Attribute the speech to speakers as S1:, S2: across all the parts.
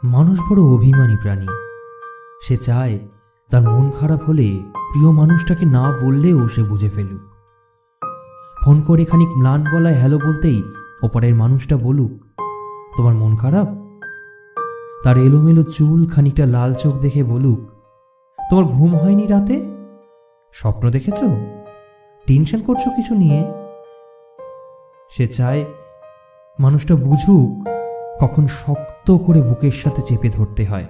S1: মানুষ বড় অভিমানী প্রাণী। সে চায় তার মন খারাপ হলে প্রিয় মানুষটাকে না বললেও সে বুঝে ফেলুক। ফোন করে খানিক ম্লান গলায় হ্যালো বলতেই ওপারের মানুষটা বলুক, তোমার মন খারাপ? তার এলোমেলো চুল খানিকটা লাল চোখ দেখে বলুক, তোমার ঘুম হয়নি রাতে? স্বপ্ন দেখেছ? টেনশন করছো কিছু নিয়ে? সে চায় মানুষটা বুঝুক কখন শক্ত করে বুকের সাথে চেপে ধরতে হয়,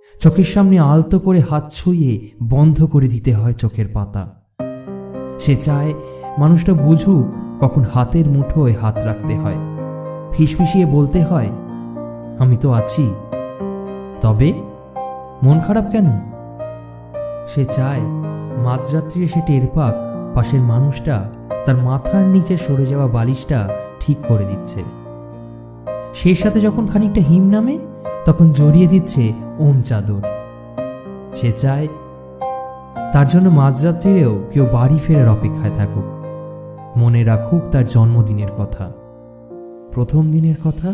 S1: চোখের সামনে আলতো করে হাত ছুঁয়ে বন্ধ করে দিতে হয় চোখের পাতা। সে চায় মানুষটা বুঝুক কখন হাতের মুঠোয় হাত রাখতে হয়, ফিসফিসিয়ে বলতে হয়, আমি তো আছি। তবে মন খারাপ কেন? সে চায় মাঝরাত্রি এসে টের পাক পাশের মানুষটা তার মাথার নিচে সরে যাওয়া বালিশটা ঠিক করে দিচ্ছে। সে সাথে যখন খানিকটা হিম নামে তখন জড়িয়ে দিচ্ছে ওম চাদর। সে চায় তার জন্য মাঝরাত্রিরেও কেউ বাড়ি ফেরার অপেক্ষায় থাকুক, মনে রাখুক তার জন্মদিনের কথা, প্রথম দিনের কথা,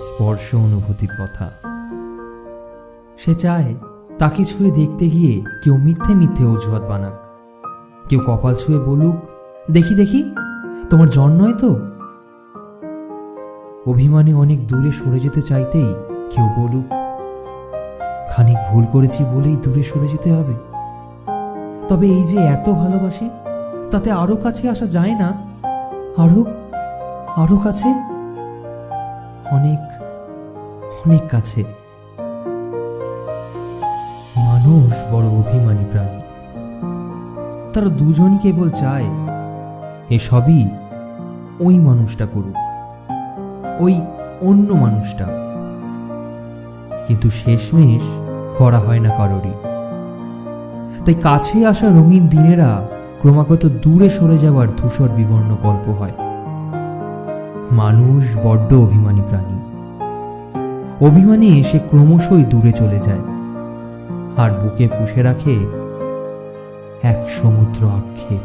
S1: স্পর্শ অনুভূতির কথা। সে চায় তাকে ছুঁয়ে দেখতে গিয়ে কেউ মিথ্যে মিথ্যে অজুহাত বানাক, কেউ কপাল ছুঁয়ে বলুক, দেখি দেখি তোমার জ্বর নয় তো। অভিমানে অনেক দূরে সরে যেতে চাইতেই কেউ বলুক, খানিক ভুল করেছি বলেই দূরে সরে যেতে হবে। তবে এই যে এত ভালোবাসি, তাতে আরো কাছে আসা যায় না? আরো আরো কাছে, অনেক অনেক কাছে। মানুষ বড় অভিমানী প্রাণী। তারা দুজনই কেবল চায় এসবই ওই মানুষটা করুক, ওই অন্য মানুষটা। কিন্তু শেষমেশ করা হয় না কারোরই। তাই কাছে আসা রঙিন দিনেরা ক্রমাগত দূরে সরে যাওয়ার ধূসর বিবর্ণ গল্প হয়। মানুষ বড্ড অভিমানী প্রাণী। অভিমানে সে ক্রমশই দূরে চলে যায়, আর বুকে পুষে রাখে এক সমুদ্র আক্ষেপ।